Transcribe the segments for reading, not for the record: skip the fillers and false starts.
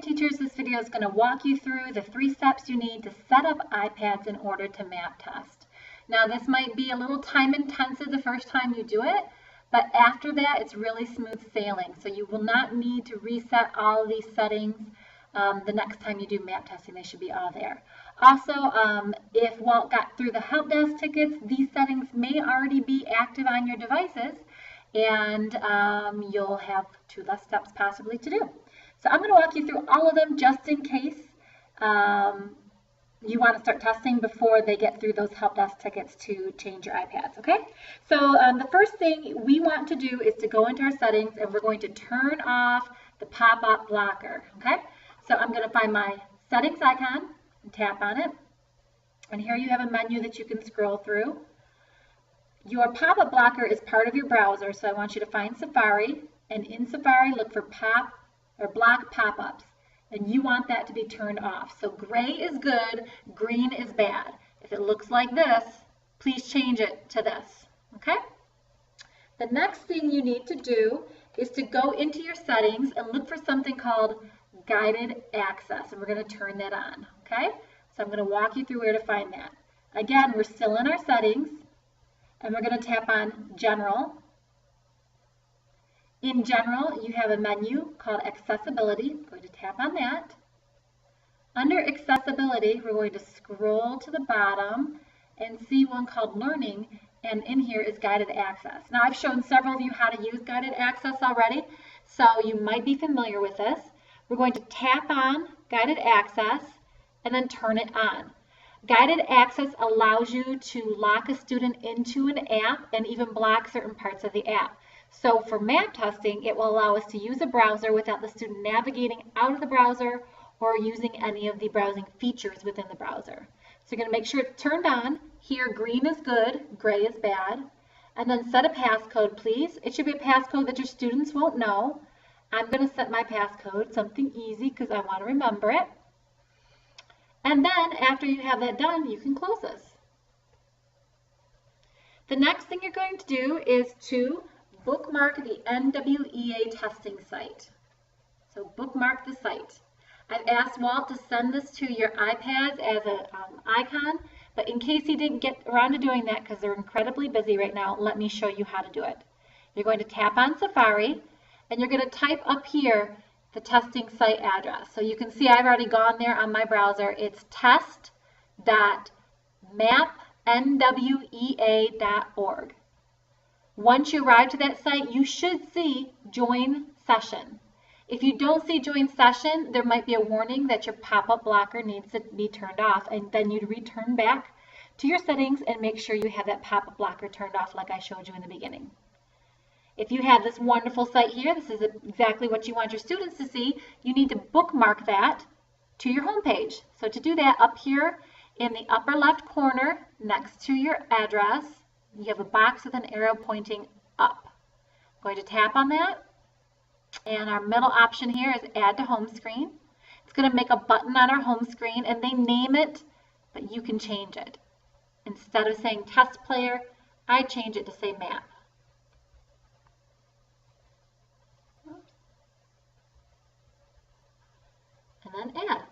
Teachers. This video is going to walk you through the 3 steps you need to set up iPads in order to map test. Now this might be a little time intensive the first time you do it, but after that it's really smooth sailing. So you will not need to reset all of these settings the next time you do map testing. They should be all there. Also, if Walt got through the help desk tickets, these settings may already be active on your devices, and you'll have 2 less steps possibly to do. So I'm going to walk you through all of them just in case you want to start testing before they get through those help desk tickets to change your iPads, okay? So the first thing we want to do is to go into our settings, and we're going to turn off the pop-up blocker, okay? So I'm going to find my settings icon and tap on it. And here you have a menu that you can scroll through. Your pop-up blocker is part of your browser, so I want you to find Safari, and in Safari look for block pop-ups, and you want that to be turned off. So gray is good, green is bad. If it looks like this, please change it to this, okay? The next thing you need to do is to go into your settings and look for something called guided access, and we're going to turn that on, okay? So I'm going to walk you through where to find that. Again, we're still in our settings, and we're going to tap on General. In General, you have a menu called Accessibility. I'm going to tap on that. Under Accessibility, we're going to scroll to the bottom and see one called Learning, and in here is Guided Access. Now, I've shown several of you how to use Guided Access already, so you might be familiar with this. We're going to tap on Guided Access and then turn it on. Guided Access allows you to lock a student into an app and even block certain parts of the app. So for map testing, it will allow us to use a browser without the student navigating out of the browser or using any of the browsing features within the browser. So you're going to make sure it's turned on. Here, green is good, gray is bad. And then set a passcode, please. It should be a passcode that your students won't know. I'm going to set my passcode, something easy because I want to remember it. And then after you have that done, you can close this. The next thing you're going to do is to bookmark the NWEA testing site. So bookmark the site. I've asked Walt to send this to your iPads as an icon, but in case he didn't get around to doing that because they're incredibly busy right now, let me show you how to do it. You're going to tap on Safari, and you're going to type up here the testing site address. So you can see I've already gone there on my browser. It's test.mapnwea.org. Once you arrive to that site, you should see Join Session. If you don't see Join Session, there might be a warning that your pop-up blocker needs to be turned off, and then you'd return back to your settings and make sure you have that pop-up blocker turned off like I showed you in the beginning. If you have this wonderful site here, this is exactly what you want your students to see, you need to bookmark that to your home page. So to do that, up here in the upper left corner next to your address, you have a box with an arrow pointing up. I'm going to tap on that, and our middle option here is Add to Home Screen. It's going to make a button on our home screen, and they name it, but you can change it. Instead of saying Test Player, I change it to say Map. And then Add.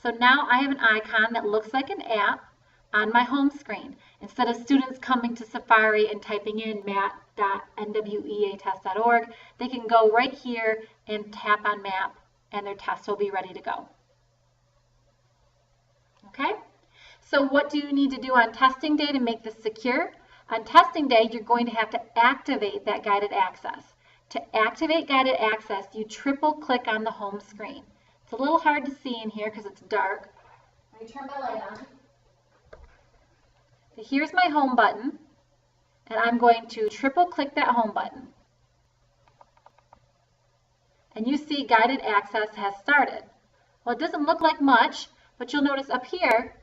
So now I have an icon that looks like an app on my home screen. Instead of students coming to Safari and typing in map.nweatest.org, they can go right here and tap on Map, and their test will be ready to go. Okay? So what do you need to do on testing day to make this secure? On testing day, you're going to have to activate that guided access. To activate guided access, you triple click on the home screen. It's a little hard to see in here because it's dark. Let me turn my light on. So here's my home button, and I'm going to triple click that home button. And you see guided access has started. Well, it doesn't look like much, but you'll notice up here,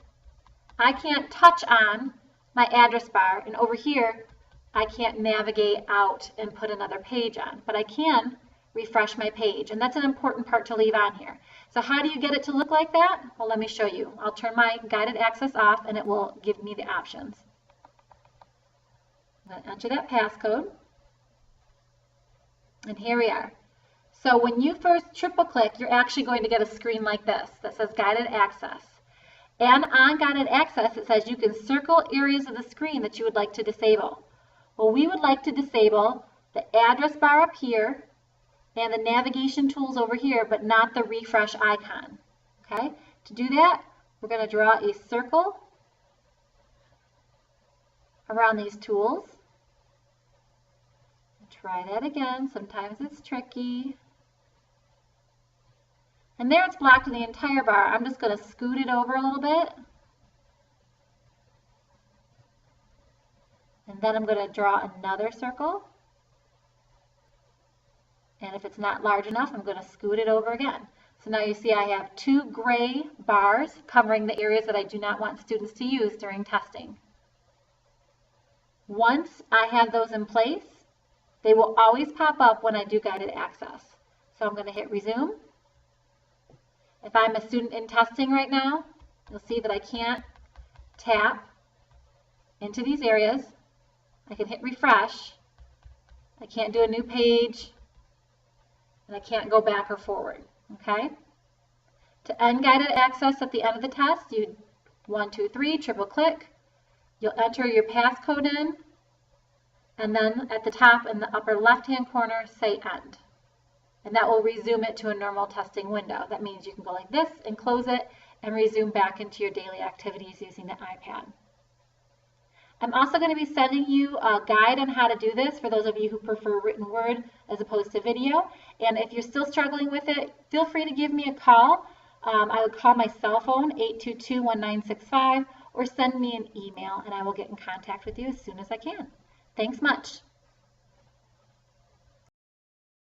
I can't touch on my address bar, and over here, I can't navigate out and put another page on, but I can refresh my page, and that's an important part to leave on here. So how do you get it to look like that? Well, let me show you. I'll turn my guided access off, and it will give me the options. I'm going to enter that passcode, and here we are. So when you first triple click, you're actually going to get a screen like this that says Guided Access. And on Guided Access, it says you can circle areas of the screen that you would like to disable. Well, we would like to disable the address bar up here and the navigation tools over here, but not the refresh icon. Okay? To do that, we're going to draw a circle around these tools. Try that again. Sometimes it's tricky. And there it's blocked in the entire bar. I'm just going to scoot it over a little bit. And then I'm going to draw another circle. And if it's not large enough, I'm going to scoot it over again. So now you see I have two gray bars covering the areas that I do not want students to use during testing. Once I have those in place, they will always pop up when I do Guided Access. So I'm going to hit Resume. If I'm a student in testing right now, you'll see that I can't tap into these areas. I can hit Refresh. I can't do a new page. And I can't go back or forward. Okay? To end Guided Access at the end of the test, you 1, 2, 3, triple click. You'll enter your passcode in, and then at the top in the upper left-hand corner, say End. And that will resume it to a normal testing window. That means you can go like this and close it and resume back into your daily activities using the iPad. I'm also going to be sending you a guide on how to do this for those of you who prefer written word as opposed to video. And if you're still struggling with it, feel free to give me a call. I would call my cell phone, 822-1965, or send me an email, and I will get in contact with you as soon as I can. Thanks much.